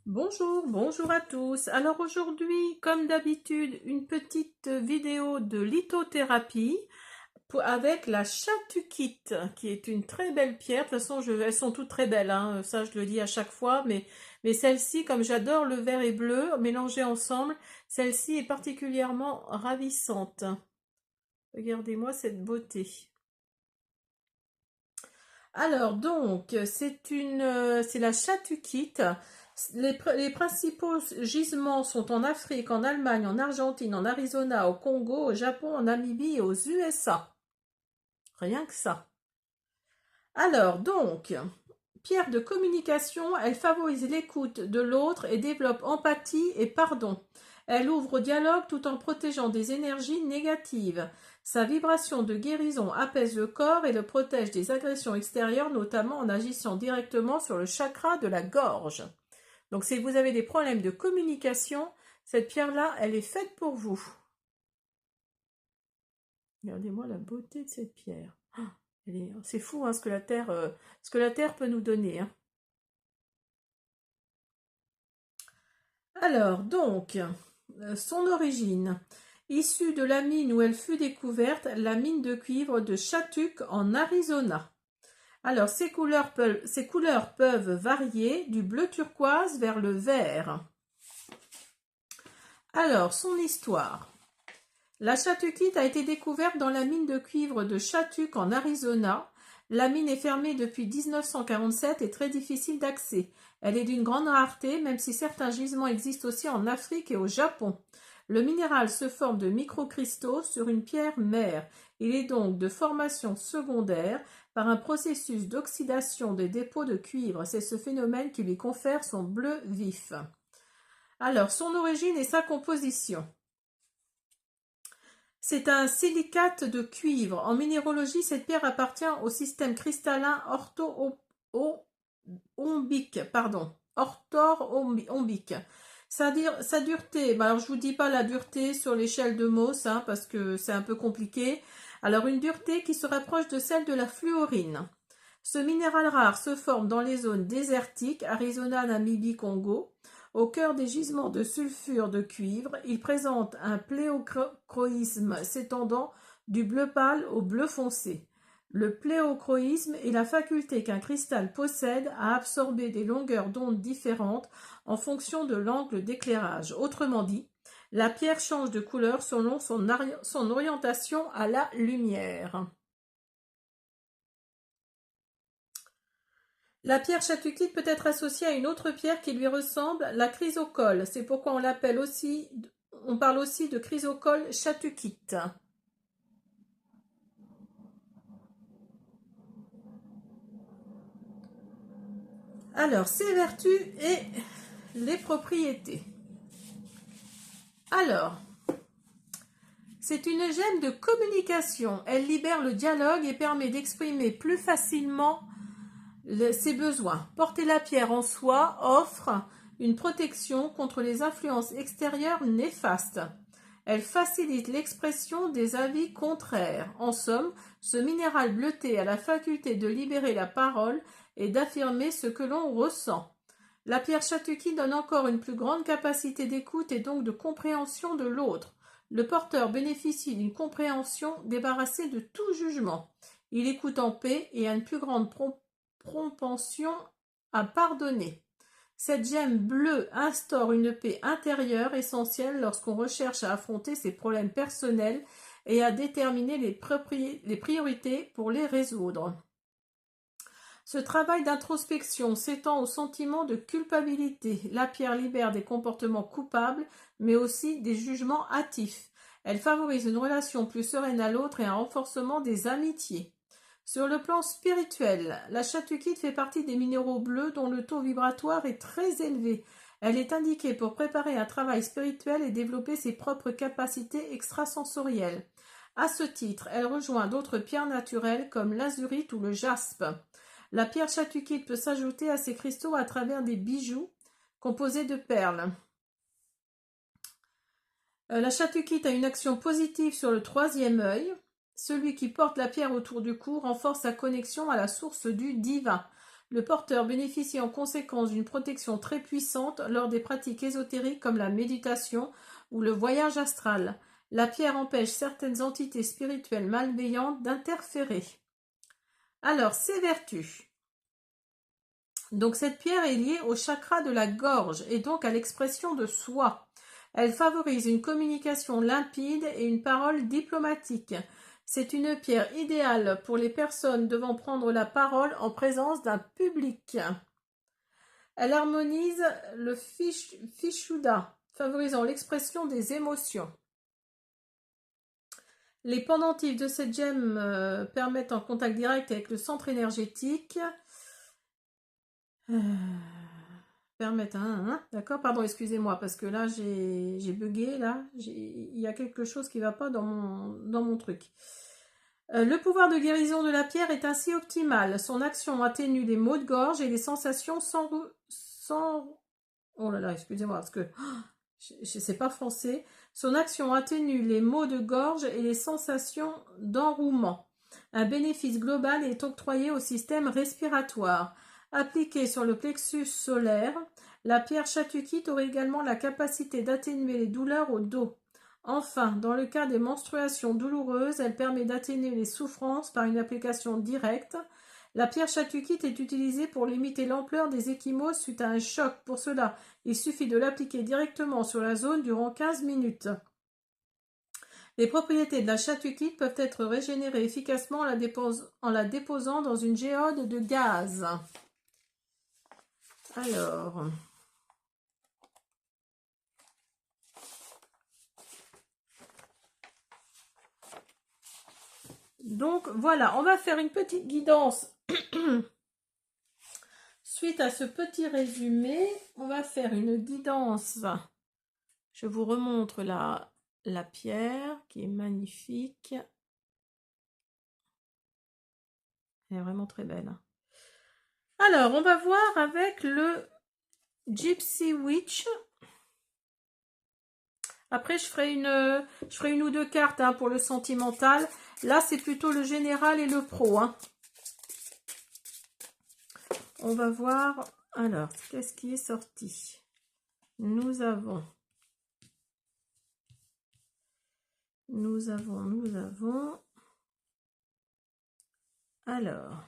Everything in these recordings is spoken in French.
Bonjour, bonjour à tous. Alors aujourd'hui, comme d'habitude, une petite vidéo de lithothérapie avec la chatukite, qui est une très belle pierre. De toute façon, elles sont toutes très belles, hein. Ça je le dis à chaque fois, mais celle-ci, comme j'adore le vert et bleu mélangés ensemble, celle-ci est particulièrement ravissante. Regardez-moi cette beauté. Alors donc, c'est la chatukite. Les principaux gisements sont en Afrique, en Allemagne, en Argentine, en Arizona, au Congo, au Japon, en Namibie et aux USA. Rien que ça. Alors donc, pierre de communication, elle favorise l'écoute de l'autre et développe empathie et pardon. Elle ouvre au dialogue tout en protégeant des énergies négatives. Sa vibration de guérison apaise le corps et le protège des agressions extérieures, notamment en agissant directement sur le chakra de la gorge. Donc si vous avez des problèmes de communication, cette pierre-là, elle est faite pour vous. Regardez-moi la beauté de cette pierre. C'est fou hein, ce que la terre peut nous donner. Hein. Alors, donc, son origine. Issue de la mine où elle fut découverte, la mine de cuivre de Chatuk en Arizona. Alors, ces couleurs peuvent varier du bleu turquoise vers le vert. Alors, son histoire. La chatukite a été découverte dans la mine de cuivre de Chatuk en Arizona. La mine est fermée depuis 1947 et très difficile d'accès. Elle est d'une grande rareté, même si certains gisements existent aussi en Afrique et au Japon. Le minéral se forme de microcristaux sur une pierre mère. Il est donc de formation secondaire par un processus d'oxydation des dépôts de cuivre. C'est ce phénomène qui lui confère son bleu vif. Alors, son origine et sa composition. C'est un silicate de cuivre. En minéralogie, cette pierre appartient au système cristallin orthorhombique. Sa dureté, alors je vous dis pas la dureté sur l'échelle de Mohs, hein, parce que c'est un peu compliqué. Alors une dureté qui se rapproche de celle de la fluorine. Ce minéral rare se forme dans les zones désertiques, Arizona, Namibie, Congo. Au cœur des gisements de sulfure de cuivre, il présente un pléochroïsme s'étendant du bleu pâle au bleu foncé. Le pléochroïsme est la faculté qu'un cristal possède à absorber des longueurs d'onde différentes en fonction de l'angle d'éclairage. Autrement dit, la pierre change de couleur selon son orientation à la lumière. La pierre chatukite peut être associée à une autre pierre qui lui ressemble, la chrysocole. C'est pourquoi on parle aussi de chrysocole chatukite. Alors, ses vertus et les propriétés. Alors, c'est une gemme de communication. Elle libère le dialogue et permet d'exprimer plus facilement ses besoins. Porter la pierre en soi offre une protection contre les influences extérieures néfastes. Elle facilite l'expression des avis contraires. En somme, ce minéral bleuté a la faculté de libérer la parole et d'affirmer ce que l'on ressent. La pierre Chatuki donne encore une plus grande capacité d'écoute et donc de compréhension de l'autre. Le porteur bénéficie d'une compréhension débarrassée de tout jugement. Il écoute en paix et a une plus grande propension à pardonner. Cette gemme bleue instaure une paix intérieure essentielle lorsqu'on recherche à affronter ses problèmes personnels et à déterminer les priorités pour les résoudre. Ce travail d'introspection s'étend au sentiment de culpabilité. La pierre libère des comportements coupables, mais aussi des jugements hâtifs. Elle favorise une relation plus sereine à l'autre et un renforcement des amitiés. Sur le plan spirituel, la chatukite fait partie des minéraux bleus dont le taux vibratoire est très élevé. Elle est indiquée pour préparer un travail spirituel et développer ses propres capacités extrasensorielles. À ce titre, elle rejoint d'autres pierres naturelles comme l'azurite ou le jaspe. La pierre chatukite peut s'ajouter à ces cristaux à travers des bijoux composés de perles. La chatukite a une action positive sur le troisième œil. Celui qui porte la pierre autour du cou renforce sa connexion à la source du divin. Le porteur bénéficie en conséquence d'une protection très puissante lors des pratiques ésotériques comme la méditation ou le voyage astral. La pierre empêche certaines entités spirituelles malveillantes d'interférer. Alors, ses vertus. Donc cette pierre est liée au chakra de la gorge et donc à l'expression de soi. Elle favorise une communication limpide et une parole diplomatique. C'est une pierre idéale pour les personnes devant prendre la parole en présence d'un public. Elle harmonise le Vishuddha, favorisant l'expression des émotions. Les pendentifs de cette gemme permettent un contact direct avec le centre énergétique. D'accord, pardon, excusez-moi, parce que là, j'ai bugué, là. Il y a quelque chose qui ne va pas dans mon truc. Le pouvoir de guérison de la pierre est ainsi optimal. Son action atténue les maux de gorge et les sensations sans... Oh là là, excusez-moi, parce que je ne sais pas français. Son action atténue les maux de gorge et les sensations d'enrouement. Un bénéfice global est octroyé au système respiratoire. Appliquée sur le plexus solaire, la pierre Chatukite aurait également la capacité d'atténuer les douleurs au dos. Enfin, dans le cas des menstruations douloureuses, elle permet d'atténuer les souffrances par une application directe. La pierre Chatukite est utilisée pour limiter l'ampleur des ecchymoses suite à un choc. Pour cela, il suffit de l'appliquer directement sur la zone durant 15 minutes. Les propriétés de la Chatukite peuvent être régénérées efficacement en la déposant dans une géode de gaz. Alors, donc voilà, on va faire une petite guidance. Suite à ce petit résumé, on va faire une guidance. Je vous remontre la pierre qui est magnifique. Elle est vraiment très belle. Alors, on va voir avec le Gypsy Witch. Après, je ferai une ou deux cartes pour le sentimental. Là, c'est plutôt le général et le pro. On va voir. Alors, qu'est-ce qui est sorti? Nous avons. Alors.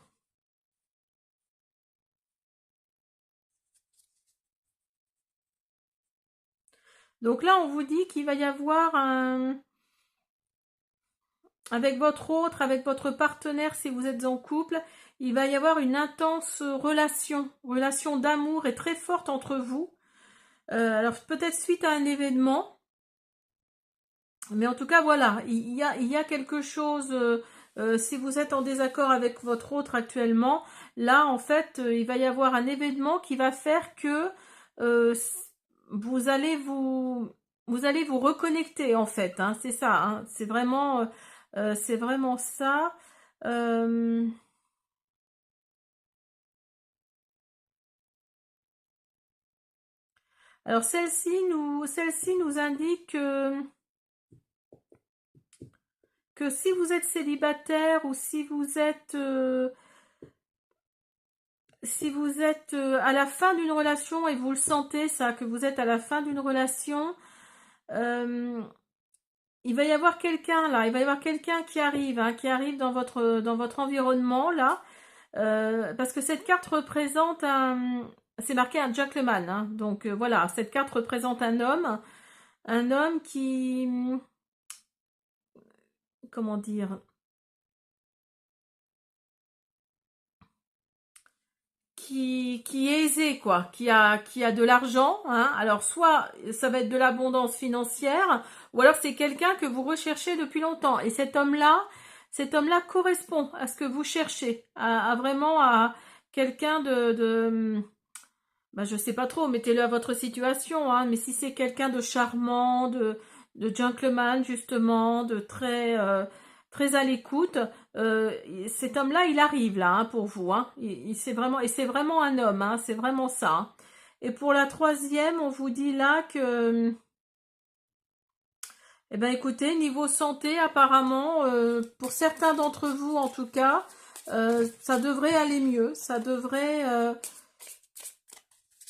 Donc là, on vous dit qu'il va y avoir avec votre partenaire, si vous êtes en couple, il va y avoir une intense relation d'amour et très forte entre vous. Alors peut-être suite à un événement, mais en tout cas voilà, il y a quelque chose. Si vous êtes en désaccord avec votre autre actuellement, là en fait, il va y avoir un événement qui va faire que vous allez vous reconnecter en fait. C'est ça. C'est vraiment ça. Alors celle-ci nous indique que si vous êtes célibataire ou si vous êtes à la fin d'une relation et vous le sentez ça, que vous êtes à la fin d'une relation, il va y avoir quelqu'un là, il va y avoir quelqu'un qui arrive dans votre environnement là, parce que cette carte représente c'est marqué un gentleman, donc voilà, cette carte représente un homme qui, comment dire, qui est aisé quoi, qui a de l'argent, alors soit ça va être de l'abondance financière, ou alors c'est quelqu'un que vous recherchez depuis longtemps, et cet homme-là correspond à ce que vous cherchez, à vraiment à quelqu'un je sais pas trop, mettez-le à votre situation, mais si c'est quelqu'un de charmant, de gentleman justement, de très très à l'écoute, cet homme-là, il arrive là pour vous, c'est vraiment un homme, c'est vraiment ça. Et pour la troisième, on vous dit là que, eh ben écoutez, niveau santé, apparemment, pour certains d'entre vous en tout cas, ça devrait aller mieux. Ça devrait...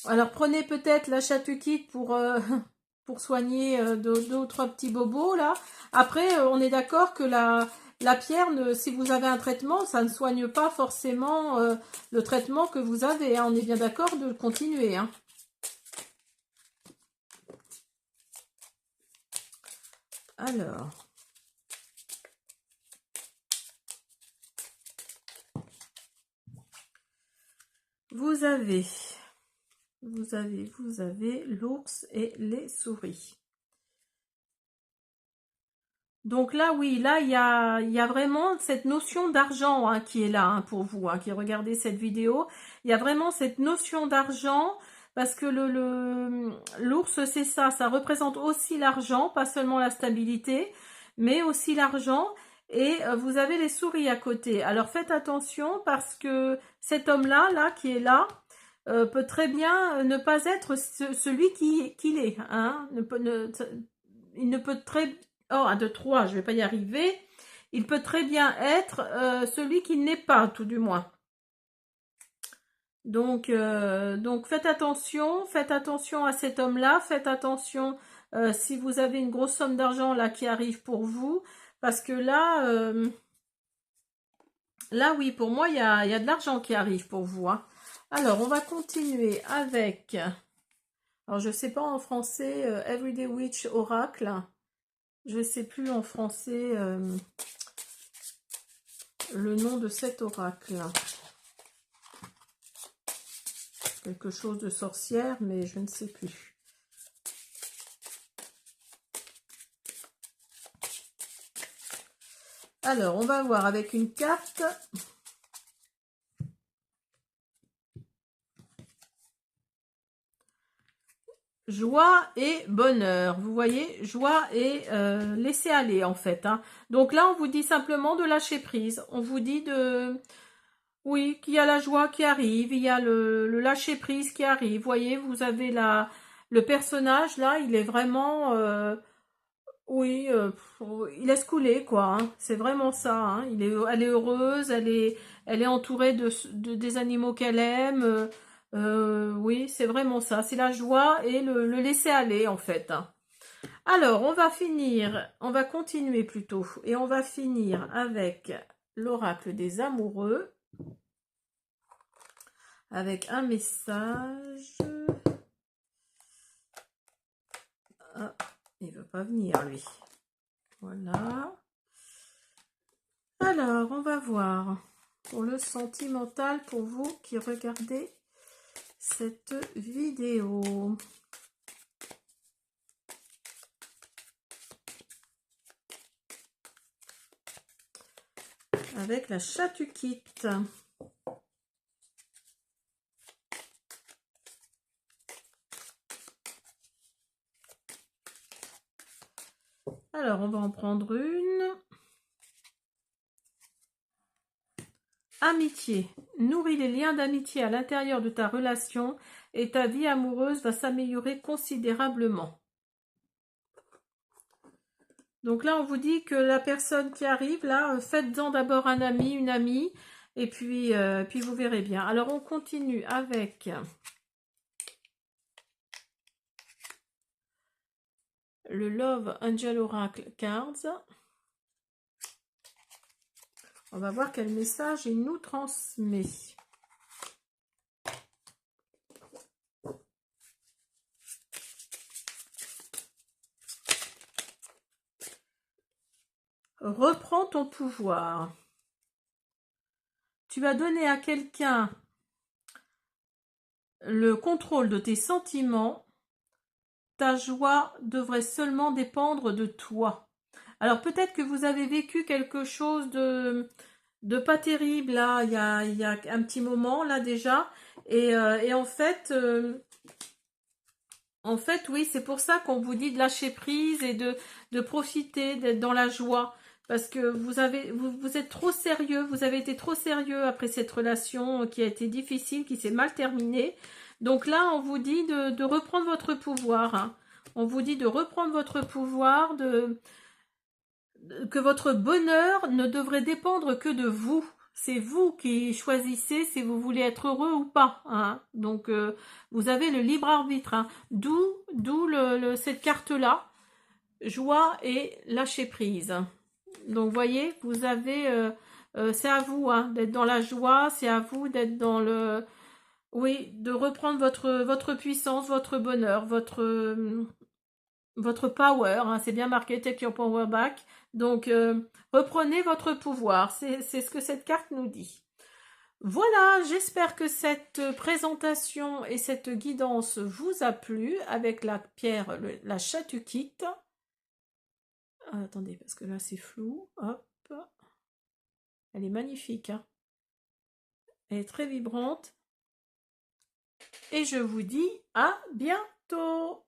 Alors, prenez peut-être la Chatuki pour soigner deux ou trois petits bobos, là. Après, on est d'accord que la pierre, si vous avez un traitement, ça ne soigne pas forcément le traitement que vous avez. Hein. On est bien d'accord de continuer. Hein. Alors... Vous avez l'ours et les souris. Donc là, oui, là, il y a vraiment cette notion d'argent hein, qui est là hein, pour vous, hein, qui regardez cette vidéo. Il y a vraiment cette notion d'argent parce que l'ours, c'est ça, ça représente aussi l'argent, pas seulement la stabilité, mais aussi l'argent. Et vous avez les souris à côté. Alors faites attention parce que cet homme-là, qui est là, peut très bien ne pas être celui qu'il est. Hein, il ne peut très... Oh, 1, 2, 3, je vais pas y arriver. Il peut très bien être celui qui n'est pas, tout du moins. Donc faites attention à cet homme-là. Faites attention si vous avez une grosse somme d'argent là qui arrive pour vous. Parce que là, oui, pour moi, il y a de l'argent qui arrive pour vous. Hein. Alors, on va continuer avec... Alors, je ne sais pas en français, Everyday Witch Oracle. Je ne sais plus en français le nom de cet oracle. Quelque chose de sorcière, mais je ne sais plus. Alors, on va voir avec une carte. Joie et bonheur. Vous voyez, joie et laisser aller en fait. Hein. Donc là, on vous dit simplement de lâcher prise. On vous dit de... Oui, qu'il y a la joie qui arrive, il y a le lâcher prise qui arrive. Vous voyez, vous avez le personnage là, il est vraiment... oui, il laisse couler quoi. Hein. C'est vraiment ça. Hein. Elle est heureuse, elle est entourée des animaux qu'elle aime. Oui, c'est vraiment ça. C'est la joie et le laisser aller en fait. Hein. Alors, on va continuer plutôt. Et on va finir avec l'oracle des amoureux. Avec un message. Ah, il veut pas venir lui. Voilà. Alors, on va voir pour le sentimental pour vous qui regardez cette vidéo. Avec la Chatukite. Alors, on va en prendre une. Amitié. Nourris les liens d'amitié à l'intérieur de ta relation et ta vie amoureuse va s'améliorer considérablement. Donc là, on vous dit que la personne qui arrive, là, faites-en d'abord un ami, une amie, et puis vous verrez bien. Alors, on continue avec le Love Angel Oracle Cards. On va voir quel message il nous transmet. Reprends ton pouvoir. Tu as donné à quelqu'un le contrôle de tes sentiments. Ta joie devrait seulement dépendre de toi. Alors peut-être que vous avez vécu quelque chose de pas terrible là, il y a un petit moment là déjà. Et en fait, oui, c'est pour ça qu'on vous dit de lâcher prise et de profiter, d'être dans la joie. Parce que vous êtes trop sérieux, vous avez été trop sérieux après cette relation qui a été difficile, qui s'est mal terminée. Donc là, on vous dit de reprendre votre pouvoir. Hein. On vous dit de reprendre votre pouvoir, que votre bonheur ne devrait dépendre que de vous. c'est vous qui choisissez si vous voulez être heureux ou pas, hein. Donc, vous avez le libre arbitre, hein. D'où cette carte-là, joie et lâcher prise. Donc, voyez, vous avez, c'est à vous, hein, d'être dans la joie, c'est à vous d'être dans le, oui, de reprendre votre puissance, votre bonheur, votre power, hein, c'est bien marqué, take your power back. Donc, reprenez votre pouvoir, c'est ce que cette carte nous dit. Voilà, j'espère que cette présentation et cette guidance vous a plu avec la pierre, la chatukite. Attendez, parce que là c'est flou. Hop. Elle est magnifique, hein. Elle est très vibrante. Et je vous dis à bientôt.